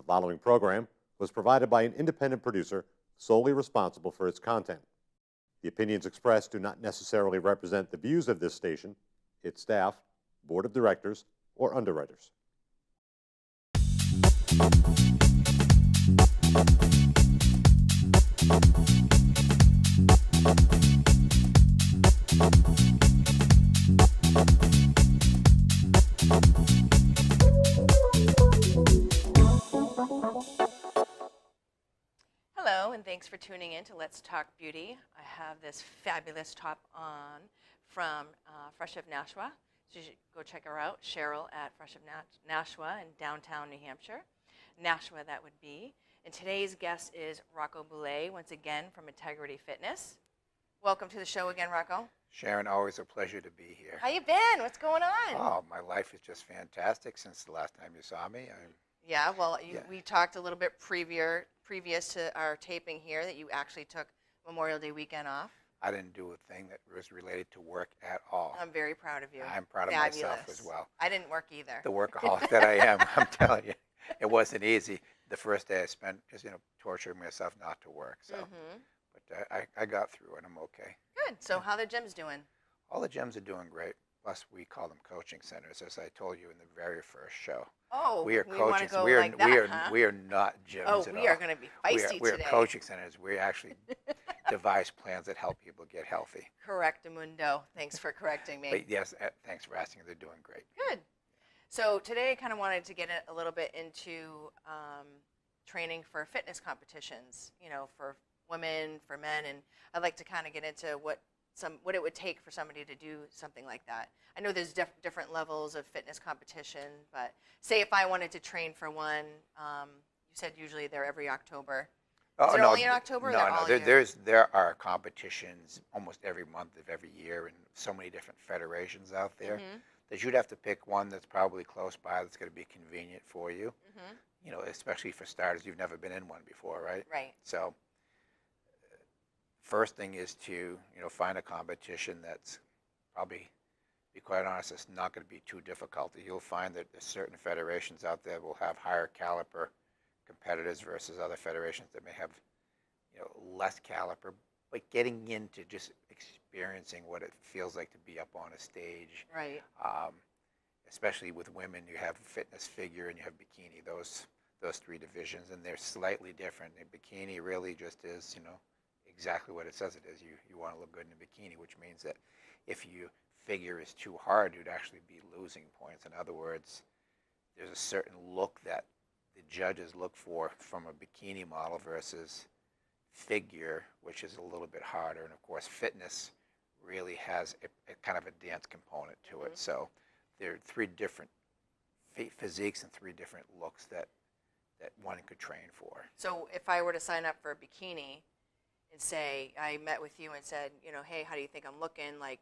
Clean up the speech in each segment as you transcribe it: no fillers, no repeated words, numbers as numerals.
following program was provided by an independent producer solely responsible for its content. The opinions expressed do not necessarily represent the views of this station, its staff, board of directors, or underwriters. Hello, and thanks for tuning in to Let's Talk Beauty. I have this fabulous top on from Fresh of Nashua. So you should go check her out, Cheryl at Fresh of Nashua in downtown New Hampshire. Nashua, that would be. And today's guest is Rocco Boulay, once again from Integrity Fitness. Welcome to the show again, Rocco. Sharon, always a pleasure to be here. How you been? What's going on? Oh, my life is just fantastic since the last time you saw me. Yeah, well, we talked a little bit previous to our taping here that you actually took Memorial Day weekend off. I didn't do a thing that was related to work at all. I'm very proud of you. I'm proud of Fabulous. myself as well. I didn't work either. The workaholic that I am, I'm telling you, it wasn't easy. The first day I spent just, torturing myself not to work. So, but I got through it. I'm okay. Good. So how the gym's doing? All the gyms are doing great. Plus, we call them coaching centers, as I told you in the very first show. Oh, we are we want to coaching. go we are like that, huh? we are not gyms at all. Oh, we are going to be feisty we are today. coaching centers. We actually devise plans that help people get healthy. Correctamundo. Thanks for correcting me. But yes, thanks for asking. They're doing great. Good. So today I kind of wanted to get a little bit into training for fitness competitions, for women, for men, and I'd like to kind of get into what it would take for somebody to do something like that. I know there's different levels of fitness competition, but say if I wanted to train for one, you said usually they're every October. Is it only in October? No, there are competitions almost every month of every year, and so many different federations out there that you'd have to pick one that's probably close by that's going to be convenient for you. Especially for starters, you've never been in one before, right? Right. So first thing is to find a competition that's probably, to be quite honest, it's not going to be too difficult. You'll find that there's certain federations out there will have higher caliber competitors versus other federations that may have less caliber, but getting into just experiencing what it feels like to be up on a stage, right? Especially with women, you have fitness, figure, and you have bikini. Those three divisions, and they're slightly different. A bikini really just is exactly what it says it is. You want to look good in a bikini, which means that if you figure is too hard, you'd actually be losing points. In other words, there's a certain look that the judges look for from a bikini model versus figure, which is a little bit harder. And of course, fitness really has a kind of a dance component to it. So there are three different physiques and three different looks that one could train for. So if I were to sign up for a bikini and say, I met with you and said, hey, how do you think I'm looking? Like,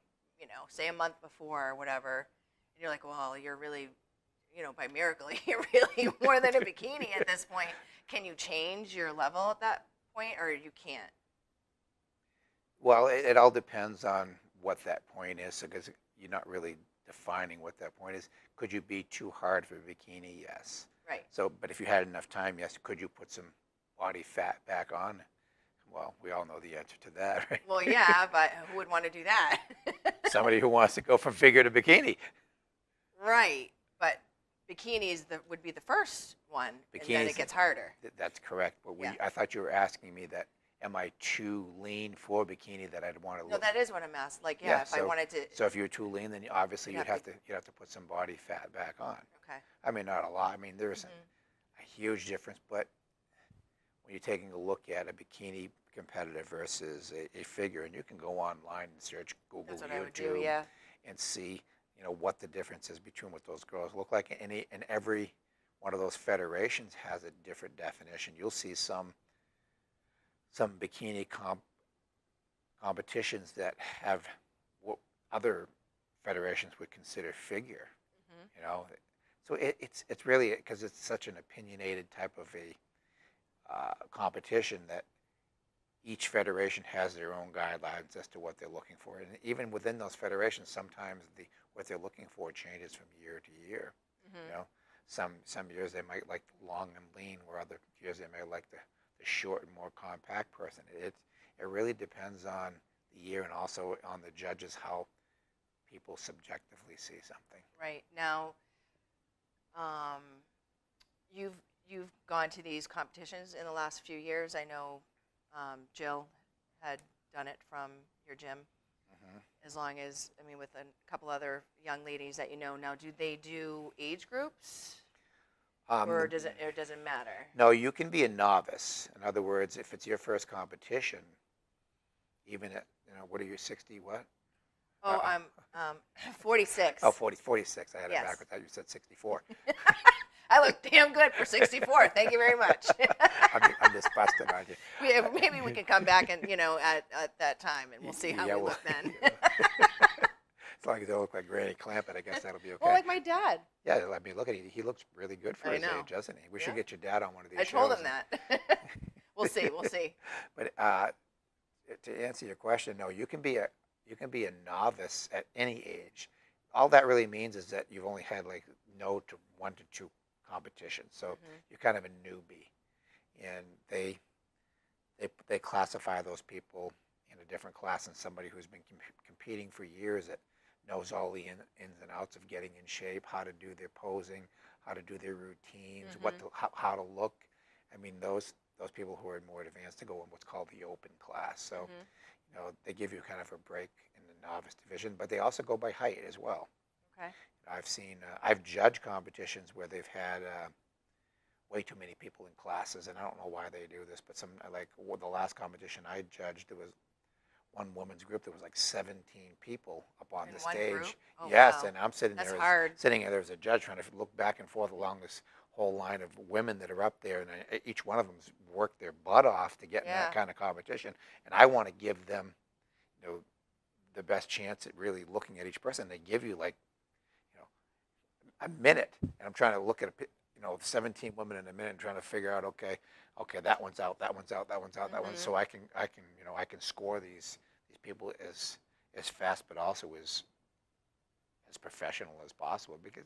say a month before or whatever. And you're like, well, you're really, by miracle, you're really more than a bikini at this point. Can you change your level at that point, or you can't? Well, it all depends on what that point is, because you're not really defining what that point is. Could you be too hard for a bikini? Yes. Right. So, but if you had enough time, yes. Could you put some body fat back on? Well, we all know the answer to that, right? Well, yeah, but who would want to do that? Somebody who wants to go from figure to bikini. Right, but bikinis would be the first one, and then it gets harder. That's correct. But I thought you were asking me that, am I too lean for bikini that I'd want to look? No, that is what I'm asking. Like, if I wanted to. So if you're too lean, then obviously you'd have to put some body fat back on. Okay. I mean, not a lot. I mean, there isn't a huge difference, but when you're taking a look at a bikini competitor versus a figure, and you can go online and search Google, YouTube, and see, what the difference is between what those girls look like. And every one of those federations has a different definition. You'll see some bikini competitions that have what other federations would consider figure. So it's really, because it's such an opinionated type of a competition, that each federation has their own guidelines as to what they're looking for, and even within those federations, sometimes what they're looking for changes from year to year. Some years they might like the long and lean, where other years they may like the short and more compact person. It really depends on the year and also on the judges how people subjectively see something. Right. Now, you've gone to these competitions in the last few years. I know Jill had done it from your gym. Hmm. As long as, I mean, with a couple other young ladies that you know now, do they do age groups, or does it matter? No, you can be a novice. In other words, if it's your first competition, even at, what are you, 60 what? Oh, I'm 46. Oh, 46. I had Yes. it backwards. You said 64. I look damn good for 64. Thank you very much. I'm just busting on you. Maybe we can come back and at that time, and we'll see how we look then. As long as they look like Granny Clampett, I guess that'll be okay. Well, like my dad. Yeah, I mean, look at him. He looks really good for I his know. age, doesn't he? We should Yeah. get your dad on one of these I shows. told him that. We'll see. We'll see. But to answer your question, no, you can be a novice at any age. All that really means is that you've only had like 1 to 2 competitions, so you're kind of a newbie, and they classify those people in a different class than somebody who's been competing for years, that knows all the ins and outs of getting in shape, how to do their posing, how to do their routines, how to look. I mean, those people who are more advanced to go in what's called the open class. So, they give you kind of a break in the novice division, but they also go by height as well. Okay. I've judged competitions where they've had way too many people in classes, and I don't know why they do this, but the last competition I judged, there was one women's group. There was like 17 people up on the stage. Group? Oh, yes, wow. and I'm sitting That's there, hard. as a judge, trying to look back and forth along this whole line of women that are up there, and each one of them's worked their butt off to get in that kind of competition, and I want to give them, the best chance at really looking at each person. They give you like, a minute, and I'm trying to look at 17 women in a minute, and trying to figure out, okay, that one's out, that one's out, that one's out, that one, so I can score these people as fast, but also as professional as possible, because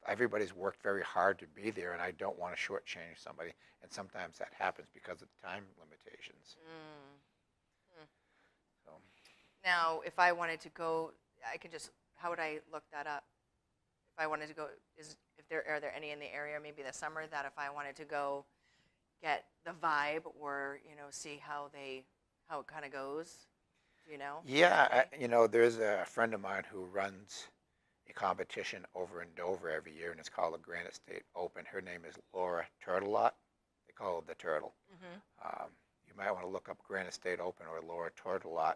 everybody's worked very hard to be there, and I don't want to shortchange somebody, and sometimes that happens because of time limitations. So. Now, if I wanted to go, how would I look that up? If I wanted to go, are there any in the area, maybe this summer, that if I wanted to go get the vibe, or see how it kind of goes, Yeah, there's a friend of mine who runs a competition over in Dover every year, and it's called the Granite State Open. Her name is Laura Turtelot. They call her the Turtle. You might want to look up Granite State Open or Laura Turtelot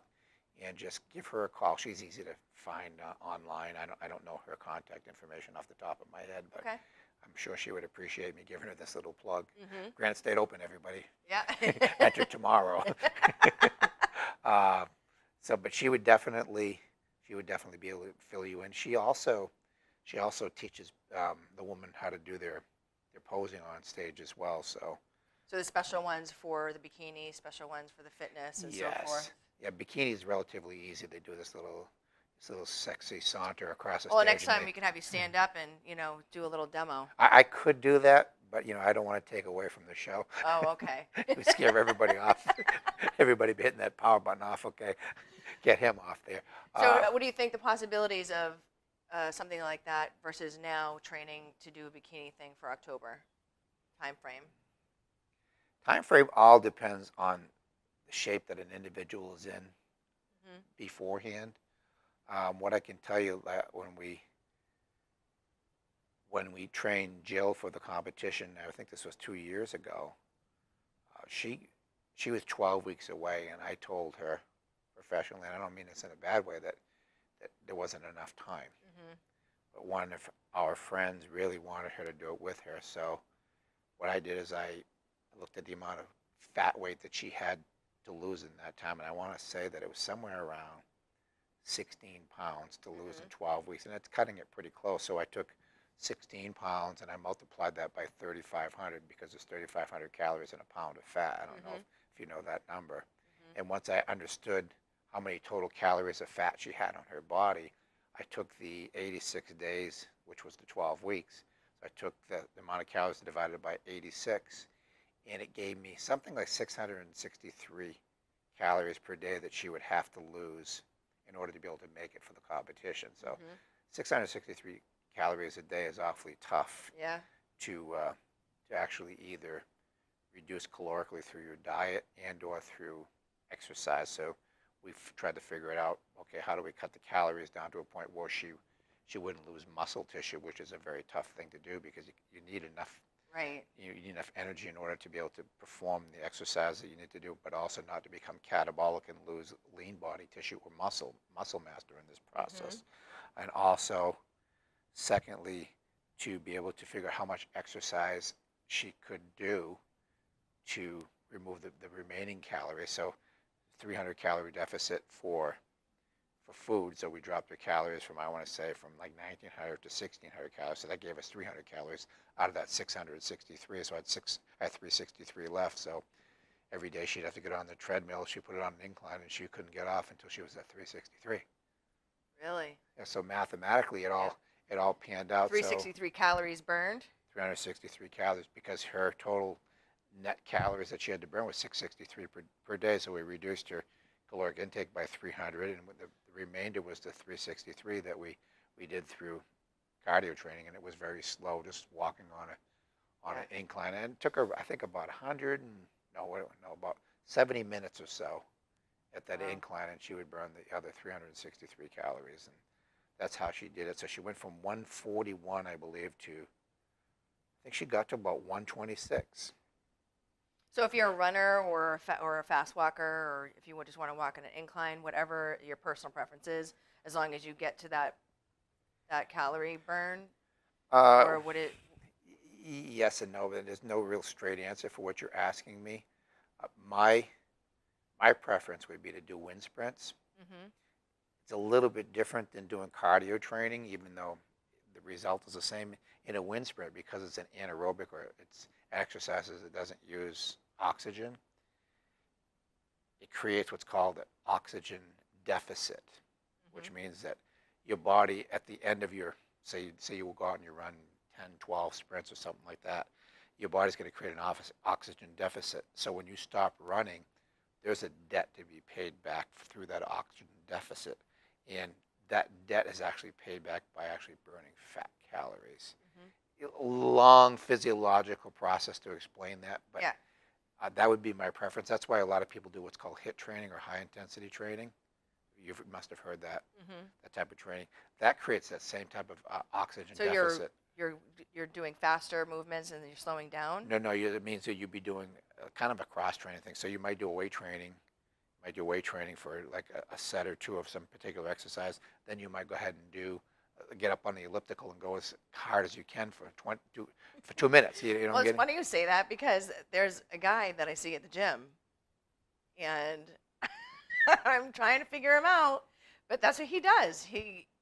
and just give her a call. She's easy to find online. I don't know her contact information off the top of my head, but I'm sure she would appreciate me giving her this little plug. Granite State Open, everybody. Yeah. Enter tomorrow. But she would definitely be able to fill you in. She also teaches the women how to do their posing on stage as well. So the special ones for the bikini, special ones for the fitness, and so forth. Yeah, bikini is relatively easy. They do this little sexy saunter across the stage. Well, next time we can have you stand up and do a little demo. I could do that, but I don't want to take away from the show. Oh, okay. We scare everybody off. Everybody hitting that power button off. Okay, get him off there. So, what do you think the possibilities of something like that versus now training to do a bikini thing for October time frame? Time frame all depends on the shape that an individual is in beforehand. What I can tell you, that when we trained Jill for the competition, I think this was 2 years ago, she was 12 weeks away, and I told her professionally, and I don't mean this in a bad way, that there wasn't enough time. But one of our friends really wanted her to do it with her, so what I did is I looked at the amount of fat weight that she had to lose in that time, and I want to say that it was somewhere around 16 pounds to lose in 12 weeks, and it's cutting it pretty close. So I took 16 pounds and I multiplied that by 3,500, because there's 3,500 calories in a pound of fat. I don't know if you know that number. And once I understood how many total calories of fat she had on her body, I took the 86 days, which was the 12 weeks. So I took the amount of calories and divided it by 86, and it gave me something like 663 calories per day that she would have to lose in order to be able to make it for the competition. So 663 calories a day is awfully tough Yeah. to actually either reduce calorically through your diet and or through exercise. So we've tried to figure it out. Okay, how do we cut the calories down to a point where she wouldn't lose muscle tissue, which is a very tough thing to do because you need enough. Right. You need enough energy in order to be able to perform the exercise that you need to do, but also not to become catabolic and lose lean body tissue or muscle mass during this process. And also, secondly, to be able to figure out how much exercise she could do to remove the remaining calories. So 300 calorie deficit for food. So we dropped the calories from, I want to say, from like 1900 to 1600 calories. So that gave us 300 calories out of that 663. So I had 363 left. So every day she'd have to get on the treadmill. She put it on an incline and she couldn't get off until she was at 363. Really? Yeah, so mathematically it all panned out. 363 calories burned? 363 calories because her total net calories that she had to burn was 663 per day. So we reduced her caloric intake by 300, and the remainder was the 363 that we did through cardio training, and it was very slow, just walking on an incline. And it took her, I think, about about 70 minutes or so at that incline, and she would burn the other 363 calories, and that's how she did it. So she went from 141, I believe, to I think she got to about 126. So if you're a runner or a fast walker, or if you just want to walk on an incline, whatever your personal preference is, as long as you get to that calorie burn, or would it? Yes and no, but there's no real straight answer for what you're asking me. My preference would be to do wind sprints. It's a little bit different than doing cardio training, even though the result is the same. In a wind sprint, because it's an anaerobic or it's exercises that doesn't use oxygen, it creates what's called an oxygen deficit, which means that your body at the end of your, say you will go out and you run 10, 12 sprints or something like that, your body's going to create an oxygen deficit. So when you stop running, there's a debt to be paid back through that oxygen deficit. And that debt is actually paid back by actually burning fat calories. A long physiological process to explain that, but that would be my preference. That's why a lot of people do what's called HIIT training or high intensity training. You must have heard that, that type of training. That creates that same type of oxygen deficit. You're doing faster movements and you're slowing down? No, it means that you'd be doing kind of a cross-training thing. So you might do weight training. You might do weight training for like a set or two of some particular exercise. Then you might go ahead and get up on the elliptical and go as hard as you can for 2 minutes. Well, it's funny you say that because there's a guy that I see at the gym, and I'm trying to figure him out, but that's what he does.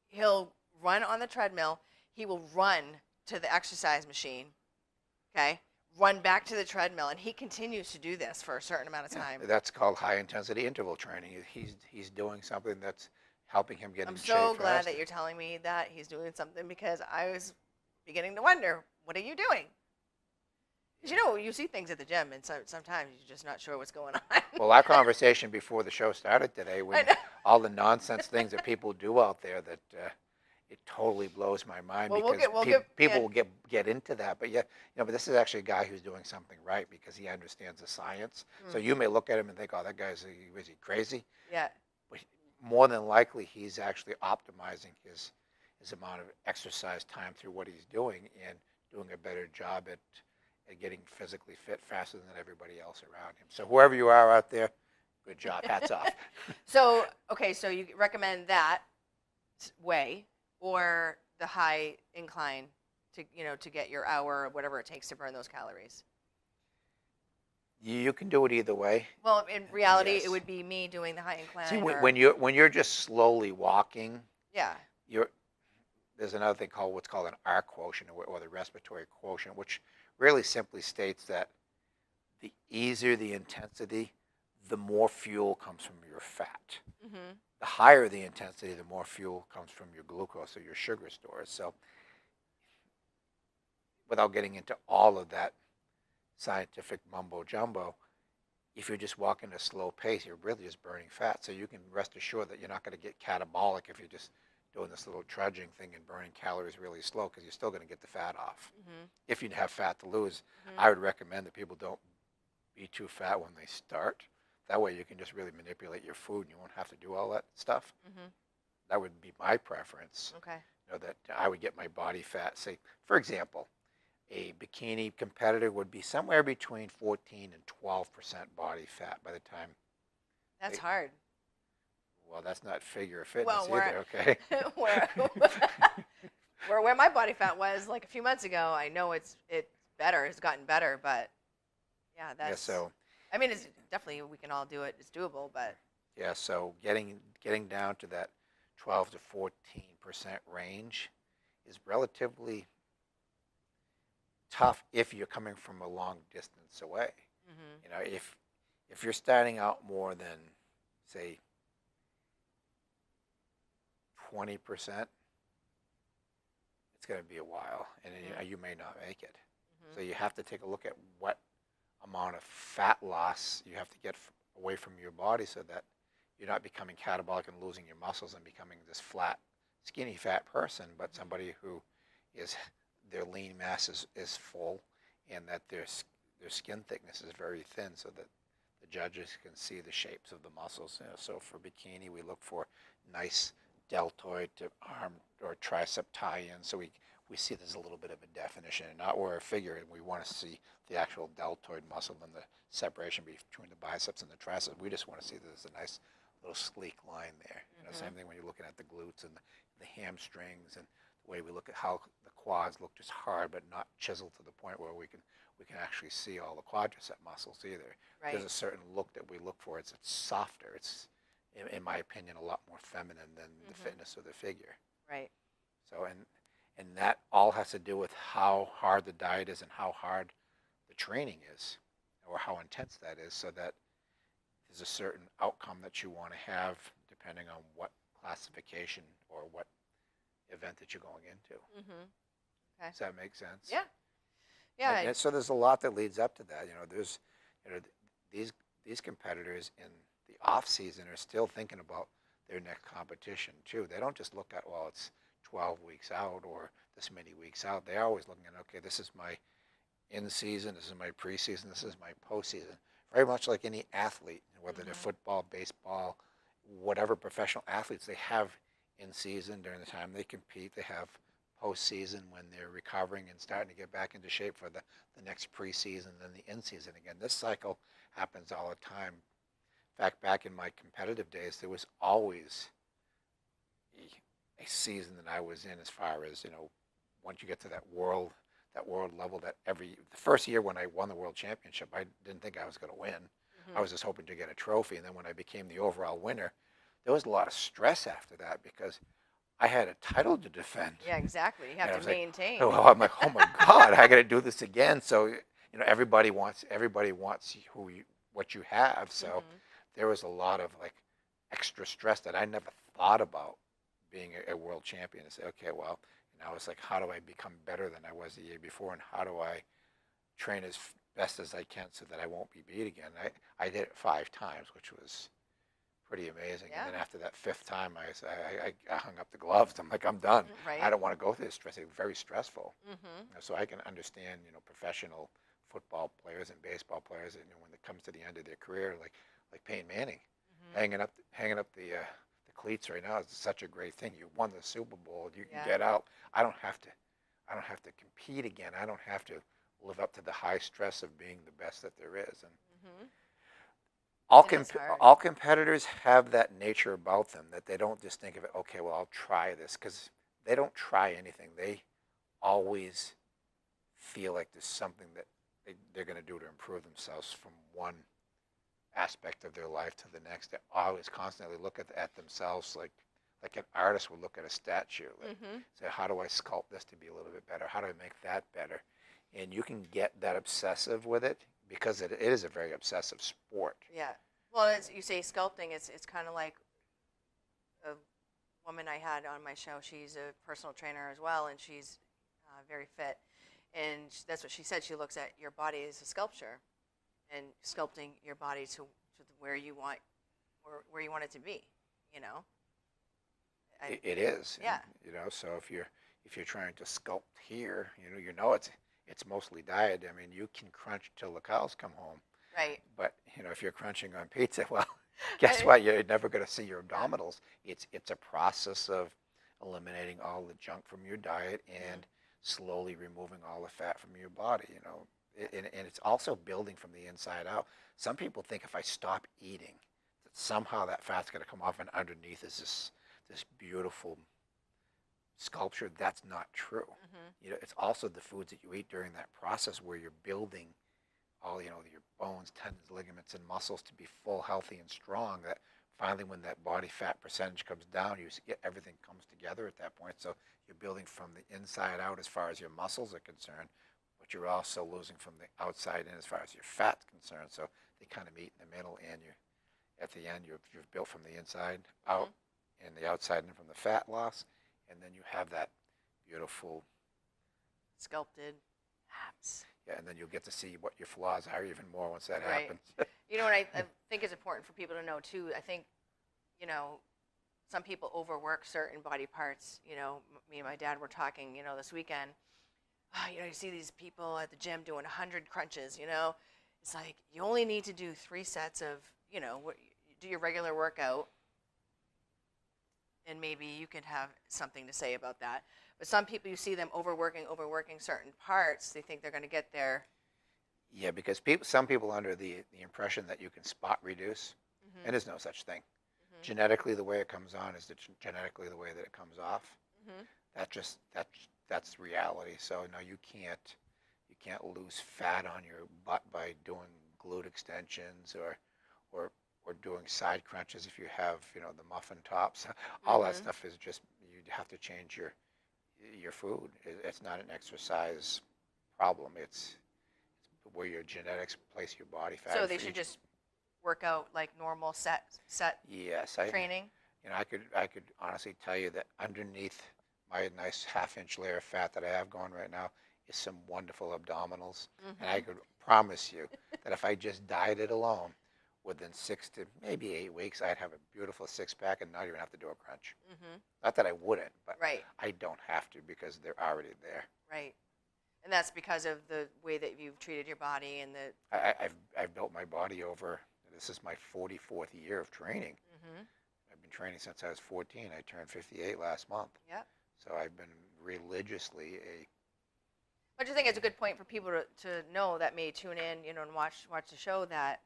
He'll run on the treadmill. He will run to the exercise machine, okay, run back to the treadmill, and he continues to do this for a certain amount of time. That's called high-intensity interval training. He's doing something that's helping him get in shape I'm so glad faster. that you're telling me that he's doing something, because I was beginning to wonder, what are you doing? Because you see things at the gym, and sometimes you're just not sure what's going on. Well, our conversation before the show started today, when all the nonsense things that people do out there, that it totally blows my mind, Well, because people will get into that. But but this is actually a guy who's doing something right because he understands the science. So you may look at him and think, oh, that guy's is he crazy? Yeah. But more than likely, he's actually optimizing his amount of exercise time through what he's doing and doing a better job at getting physically fit faster than everybody else around him. So whoever you are out there, good job. Hats off. So you recommend that way, or the high incline to get your hour or whatever it takes to burn those calories? You can do it either way. Well, in reality, Yes. it would be me doing the high incline. See, when you're just slowly walking, yeah, there's another thing called what's called an R quotient, or the respiratory quotient, which really simply states that the easier the intensity, the more fuel comes from your fat. The higher the intensity, the more fuel comes from your glucose or your sugar stores. So without getting into all of that scientific mumbo jumbo, if you're just walking at a slow pace, you're really just burning fat. So you can rest assured that you're not going to get catabolic if you're just doing this little trudging thing and burning calories really slow, because you're still going to get the fat off. If you have fat to lose, I would recommend that people don't be too fat when they start. That way you can just really manipulate your food and you won't have to do all that stuff. That would be my preference. Okay. You know, that I would get my body fat, say, for example, a bikini competitor would be somewhere between 14 and 12% body fat by the time. That's hard. Well, that's not figure of fitness Well, where, either, okay? where my body fat was like a few months ago, I know it's better. It's gotten better, but yeah, that's. Yeah, so. I mean, it's definitely, we can all do it. It's doable, but. Yeah, so getting down to that 12 to 14% range is relatively tough if you're coming from a long distance away. You know, if you're starting out more than, say, 20%, it's going to be a while, and you may not make it. So you have to take a look at what amount of fat loss you have to get away from your body so that you're not becoming catabolic and losing your muscles and becoming this flat, skinny, fat person, but somebody who is, their lean mass is full, and that their skin thickness is very thin, so that the judges can see the shapes of the muscles. You know, so for bikini, we look for nice deltoid to arm or tricep tie-in, so we see there's a little bit of a definition, and not where a figure, and we want to see the actual deltoid muscle and the separation between the biceps and the triceps. We just want to see there's a nice little sleek line there. You know, same thing when you're looking at the glutes and the hamstrings, and the way we look at how the quads look just hard but not chiseled to the point where we can actually see all the quadricep muscles either. Right. There's a certain look that we look for. It's softer. It's, in my opinion, a lot more feminine than the fitness of the figure. Right. So, and that all has to do with how hard the diet is and how hard the training is, or how intense that is, so that there's a certain outcome that you want to have depending on what classification or what event that you're going into. Okay. Does that make sense? Yeah. Yeah. And so there's a lot that leads up to that. You know, there's, you know, these competitors in the off season are still thinking about their next competition too. They don't just look at, well, it's 12 weeks out or this many weeks out. They're always looking at, okay, this is my in season, this is my preseason, this is my postseason. Very much like any athlete, whether they're football, baseball, whatever professional athletes, they have in season during the time they compete. They have postseason when they're recovering and starting to get back into shape for the next preseason, then the in season again. This cycle happens all the time. In fact, back in my competitive days, there was always a season that I was in, as far as, you know, once you get to that world level, that the first year when I won the world championship, I didn't think I was going to win. I was just hoping to get a trophy. And then when I became the overall winner, there was a lot of stress after that because I had a title to defend. Yeah, exactly. You have to maintain. Like, oh, I'm like, oh my God, I got to do this again. So, you know, everybody wants what you have. So there was a lot of like extra stress that I never thought about being a world champion. And say, okay, well, you know, it's like, how do I become better than I was the year before, and how do I train as best as I can so that I won't be beat again? I did it 5 times, which was pretty amazing. Yeah. And then after that 5th time, I hung up the gloves. I'm like, I'm done. Right. I don't want to go through this stress. It's very stressful. You know, so I can understand, you know, professional football players and baseball players, and, you know, when it comes to the end of their career, like Peyton Manning, hanging up the cleats right now is such a great thing. You won the Super Bowl. You can get out. I don't have to compete again. I don't have to live up to the high stress of being the best that there is. And all competitors have that nature about them, that they don't just think of it, okay, well, I'll try this, because they don't try anything. They always feel like there's something that they're going to do to improve themselves from one aspect of their life to the next. They always constantly look at themselves like an artist would look at a statue. Like, say, how do I sculpt this to be a little bit better? How do I make that better? And you can get that obsessive with it because it is a very obsessive sport. Yeah. Well, as you say, sculpting, it's kind of like a woman I had on my show. She's a personal trainer as well, and she's very fit. And that's what she said. She looks at your body as a sculpture, and sculpting your body to where you want, or where you want it to be. You know. It is. Yeah. And, so if you're trying to sculpt here, it's mostly diet. I mean, you can crunch till the cows come home. Right. But if you're crunching on pizza, well, guess what? You're never going to see your abdominals. It's a process of eliminating all the junk from your diet and slowly removing all the fat from your body. And it's also building from the inside out. Some people think if I stop eating, that somehow that fat's going to come off, and underneath is this beautiful sculpture. That's not true. It's also the foods that you eat during that process where you're building all, your bones, tendons, ligaments, and muscles to be full, healthy, and strong, that finally when that body fat percentage comes down, everything comes together at that point. So you're building from the inside out as far as your muscles are concerned, but you're also losing from the outside in as far as your fat's concerned. So they kind of meet in the middle, and at the end, you've built from the inside out and the outside in from the fat loss, and then you have that beautiful sculpted abs. Yeah, and then you'll get to see what your flaws are even more once that Right. happens. What I think is important for people to know too. I think, some people overwork certain body parts. Me and my dad were talking, this weekend. You see these people at the gym doing 100 crunches. It's like you only need to do 3 sets of, do your regular workout, and maybe you could have something to say about that. But some people, you see them overworking certain parts. They think they're going to get there. Yeah, because some people are under the impression that you can spot reduce, and there's no such thing. Genetically, the way it comes on is genetically the way that it comes off. That's reality. So no, you can't lose fat on your butt by doing glute extensions or doing side crunches if you have the muffin tops. All that stuff is just, you have to change your food. It's not an exercise problem. It's where your genetics place your body fat. So they should just work out like normal set yes, training? I could honestly tell you that underneath my nice half-inch layer of fat that I have going right now is some wonderful abdominals. And I could promise you that if I just dieted alone, within 6 to maybe 8 weeks, I'd have a beautiful six-pack and not even have to do a crunch. Not that I wouldn't, but I don't have to because they're already there. Right. And that's because of the way that you've treated your body and the... I've built my body over, this is my 44th year of training. I've been training since I was 14. I turned 58 last month. Yep. So I've been religiously But I think it's a good point for people to know that may tune in, and watch the show, that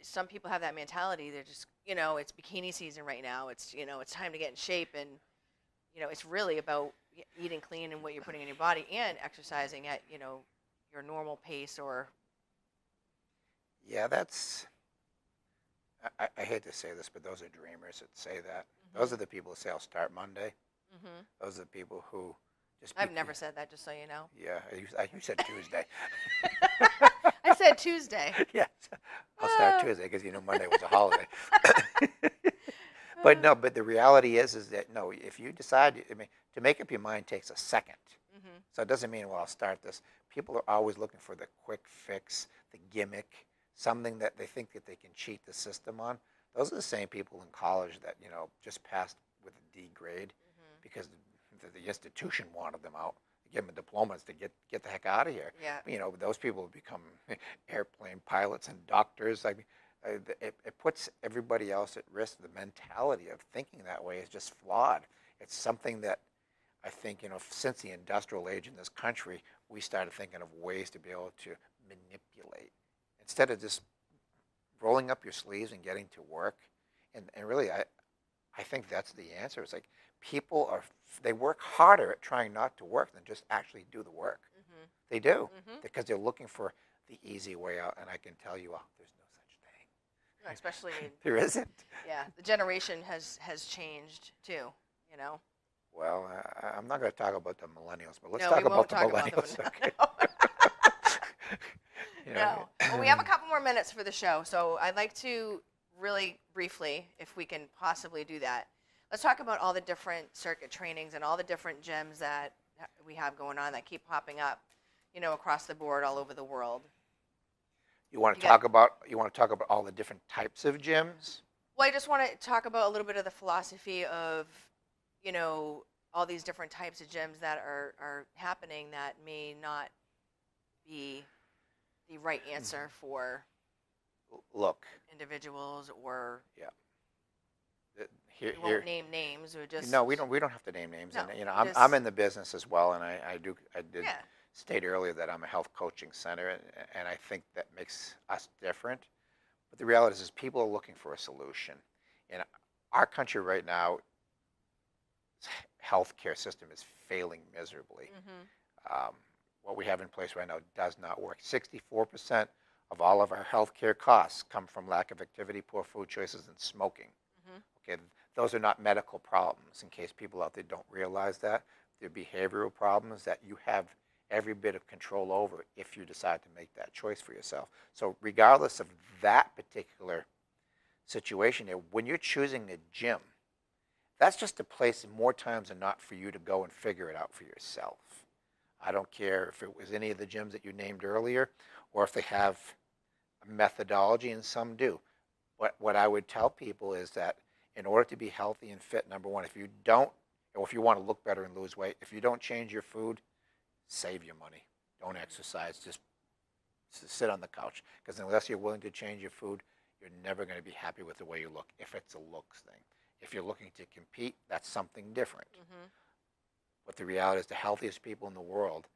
some people have that mentality. They're just, it's bikini season right now. It's, it's time to get in shape, and, it's really about eating clean and what you're putting in your body and exercising at, your normal pace or... Yeah, that's... I hate to say this, but those are dreamers that say that. Those are the people who say, I'll start Monday. Those are the people who just... I've never said that, just so you know. Yeah, you said Tuesday. I said Tuesday. Yes, I'll start Tuesday because Monday was a holiday. But the reality is that, no, if you decide, to make up your mind takes a second. So it doesn't mean, well, I'll start this. People are always looking for the quick fix, the gimmick, something that they think that they can cheat the system on. Those are the same people in college that, just passed with a D grade because the institution wanted them out. Give them diplomas to get the heck out of here. Yeah. Those people have become airplane pilots and doctors. It puts everybody else at risk. The mentality of thinking that way is just flawed. It's something that I think, since the industrial age in this country, we started thinking of ways to be able to manipulate instead of just rolling up your sleeves and getting to work. And really, I think that's the answer. It's like people they work harder at trying not to work than just actually do the work. They do, because they're looking for the easy way out. And I can tell you, there's no such thing. Especially... There isn't. Yeah, the generation has changed too, Well, I'm not going to talk about the millennials, but let's No, talk we won't about the talk about millennials. them. Okay. No. Well, we have a couple more minutes for the show, so I'd like to really briefly, if we can possibly do that, let's talk about all the different circuit trainings and all the different gyms that we have going on that keep popping up, you know, across the board all over the world. You want to You talk about all the different types of gyms? Well, I just want to talk about a little bit of the philosophy of, you know, all these different types of gyms that are happening that may not be the right answer for Look, individuals, or yeah. Here, we won't name names. We just no, we don't have to name names. No, And you know, we I'm just- in the business as well, and I did Yeah. state earlier that I'm a health coaching center, and I think that makes us different. But the reality is people are looking for a solution. In our country right now, healthcare system is failing miserably. What we have in place right now does not work. 64% of all of our healthcare costs come from lack of activity, poor food choices, and smoking. Okay, those are not medical problems. In case people out there don't realize that, they're behavioral problems that you have every bit of control over if you decide to make that choice for yourself. So regardless of that particular situation, when you're choosing a gym, that's just a place more times than not for you to go and figure it out for yourself. I don't care if it was any of the gyms that you named earlier, or if they have a methodology, and some do. What I would tell people is that in order to be healthy and fit, number one, if you want to look better and lose weight, if you don't change your food, save your money. Don't exercise. Just sit on the couch. Because unless you're willing to change your food, you're never going to be happy with the way you look, if it's a looks thing. If you're looking to compete, that's something different. But the reality is the healthiest people in the world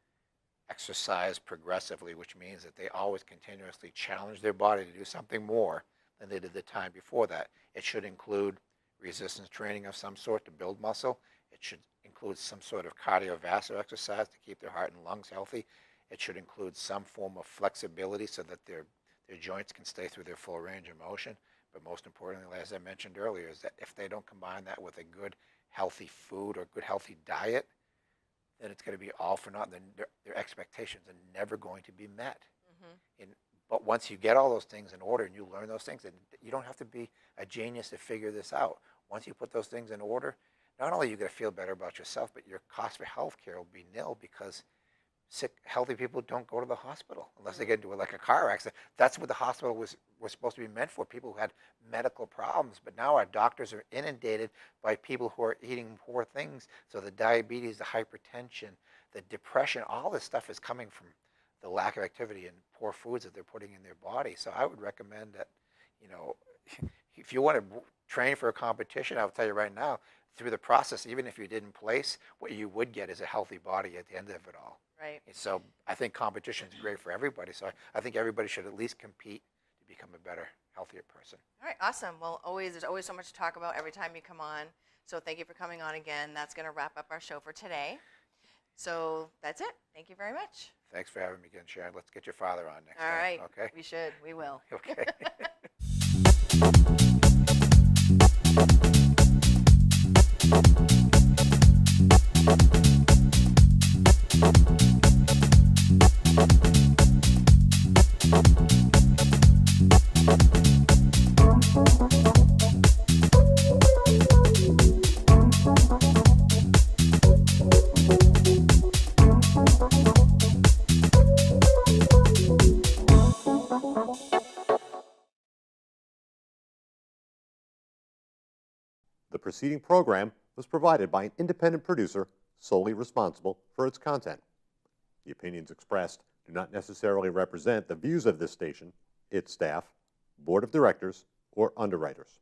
exercise progressively, which means that they always continuously challenge their body to do something more than they did the time before that. It should include resistance training of some sort to build muscle. It should include some sort of cardiovascular exercise to keep their heart and lungs healthy. It should include some form of flexibility so that their joints can stay through their full range of motion. But most importantly, as I mentioned earlier, is that if they don't combine that with a good, healthy food or good, healthy diet, then it's going to be all for naught. Then their expectations are never going to be met. But once you get all those things in order and you learn those things, and you don't have to be a genius to figure this out. Once you put those things in order, not only are you going to feel better about yourself, but your cost for health care will be nil, because healthy people don't go to the hospital unless they get into like a car accident. That's what the hospital was supposed to be meant for, people who had medical problems. But now our doctors are inundated by people who are eating poor things. So the diabetes, the hypertension, the depression, all this stuff is coming from the lack of activity and poor foods that they're putting in their body. So I would recommend that, you know, if you want to train for a competition, I'll tell you right now, through the process, even if you didn't place, what you would get is a healthy body at the end of it all. Right. And so I think competition is great for everybody. So I think everybody should at least compete to become a better, healthier person. All right, awesome. Well, there's always so much to talk about every time you come on. So thank you for coming on again. That's going to wrap up our show for today. So that's it. Thank you very much. Thanks for having me again, Sharon. Let's get your father on next All time. right. Okay. We should. We will. Okay. The preceding program was provided by an independent producer solely responsible for its content. The opinions expressed do not necessarily represent the views of this station, its staff, board of directors, or underwriters.